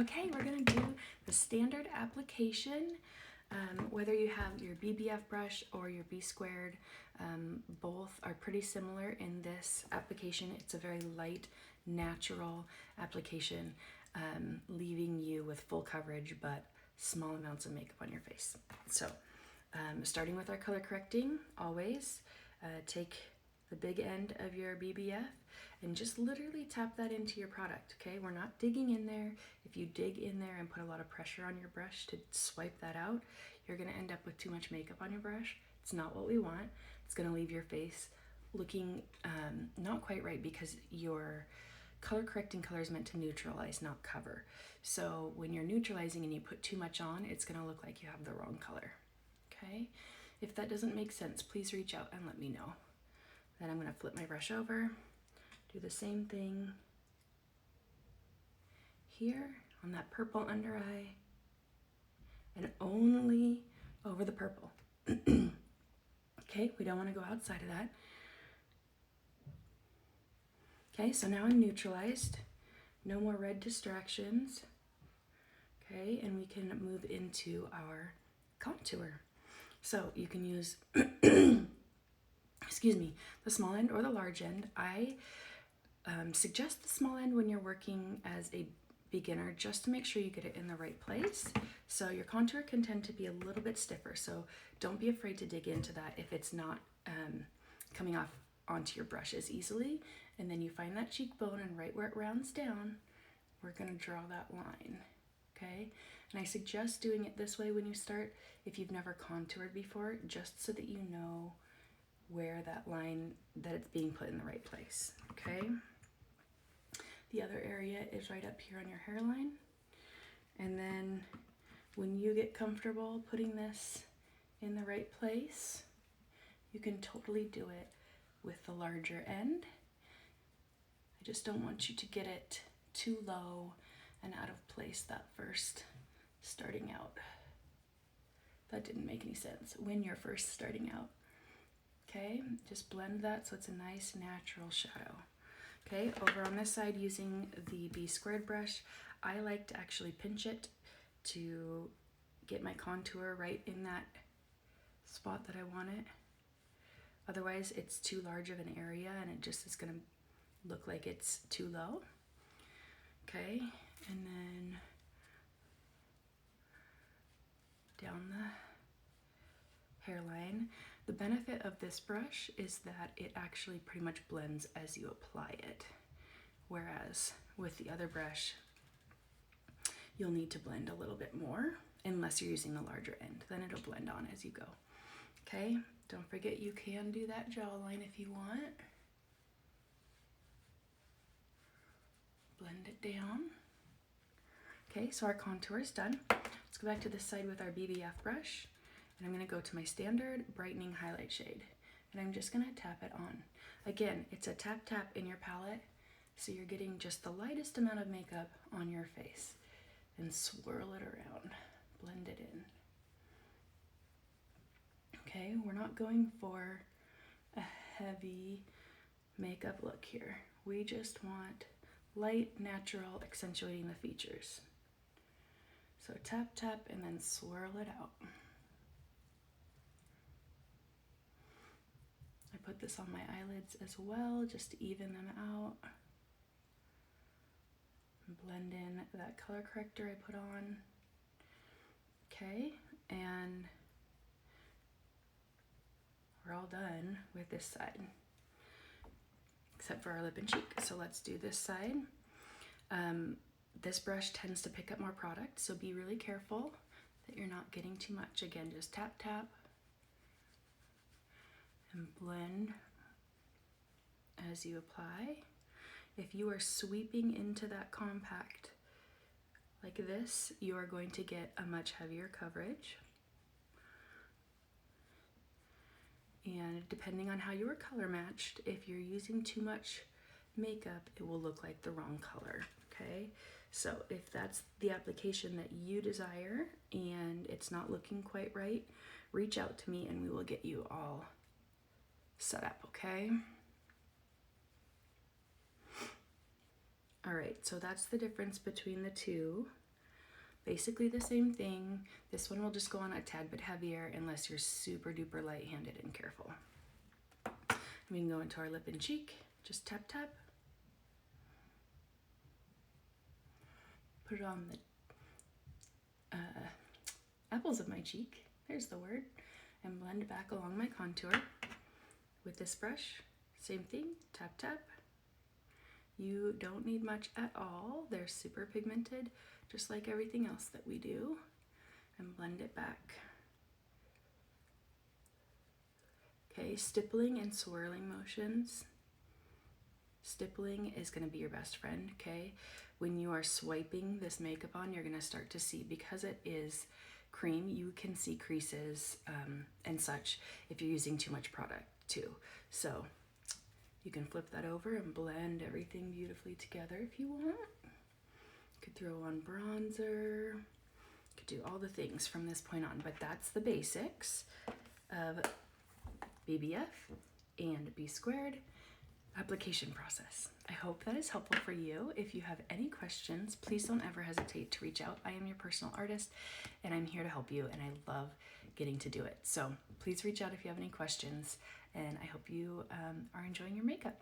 Okay, we're gonna do the standard application. Whether you have your BBF brush or your B squared, both are pretty similar in this application. It's a very light, natural application, leaving you with full coverage but small amounts of makeup on your face. So, starting with our color correcting, always take the big end of your BBF and just literally tap that into your product, okay? We're not digging in there. If you dig in there and put a lot of pressure on your brush to swipe that out, you're gonna end up with too much makeup on your brush. It's not what we want. It's gonna leave your face looking not quite right because your color correcting color is meant to neutralize, not cover. So when you're neutralizing and you put too much on, it's gonna look like you have the wrong color, okay? If that doesn't make sense, please reach out and let me know. Then I'm gonna flip my brush over, do the same thing here on that purple under eye, and only over the purple. Okay, we don't wanna go outside of that. Okay, so now I'm neutralized. No more red distractions. Okay, and we can move into our contour. So you can use, excuse me, the small end or the large end. I suggest the small end when you're working as a beginner, just to make sure you get it in the right place. So your contour can tend to be a little bit stiffer, so don't be afraid to dig into that if it's not coming off onto your brush as easily. And then you find that cheekbone, and right where it rounds down, we're gonna draw that line, okay? And I suggest doing it this way when you start, if you've never contoured before, just so that you know where that line, that it's being put in the right place, okay? The other area is right up here on your hairline. And then when you get comfortable putting this in the right place, you can totally do it with the larger end. I just don't want you to get it too low and out of place that first starting out. That didn't make any sense. When you're first starting out. Okay, just blend that so it's a nice natural shadow. Okay, over on this side using the B squared brush, I like to actually pinch it to get my contour right in that spot that I want it. Otherwise, it's too large of an area and it just is gonna look like it's too low. Okay, and then down the hairline. The benefit of this brush is that it actually pretty much blends as you apply it. Whereas with the other brush, you'll need to blend a little bit more unless you're using the larger end. Then it'll blend on as you go. Okay, don't forget you can do that jawline if you want. Blend it down. Okay, so our contour is done. Let's go back to this side with our BBF brush. And I'm gonna go to my standard brightening highlight shade. And I'm just gonna tap it on. Again, it's a tap tap in your palette, so you're getting just the lightest amount of makeup on your face. And swirl it around, blend it in. Okay, we're not going for a heavy makeup look here. We just want light, natural, accentuating the features. So tap, tap, and then swirl it out. I put this on my eyelids as well, just to even them out. Blend in that color corrector I put on. Okay, and we're all done with this side, except for our lip and cheek. So let's do this side. This brush tends to pick up more product, so be really careful that you're not getting too much. Again, just tap, tap, and blend as you apply. If you are sweeping into that compact like this, you are going to get a much heavier coverage. And depending on how you were color matched, if you're using too much makeup, it will look like the wrong color, okay? So if that's the application that you desire and it's not looking quite right, reach out to me and we will get you all set up, okay? All right, so that's the difference between the two. basically the same thing. This one will just go on a tad bit heavier unless you're super duper light-handed and careful. We can go into our lip and cheek, just tap tap. Put it on the apples of my cheek, there's the word, and blend back along my contour. With this brush, same thing, tap tap. You don't need much at all. They're super pigmented, just like everything else that we do, and blend it back. Okay, stippling and swirling motions. Stippling is going to be your best friend, okay? When you are swiping this makeup on, you're going to start to see, because it is cream, you can see creases and such if you're using too much product too. So you can flip that over and blend everything beautifully together if you want. You could throw on bronzer. You could do all the things from this point on, but that's the basics of BBF and B squared application process. I hope that is helpful for you. If you have any questions, please don't ever hesitate to reach out. I am your personal artist and I'm here to help you, and I love getting to do it. So please reach out if you have any questions, and I hope you are enjoying your makeup.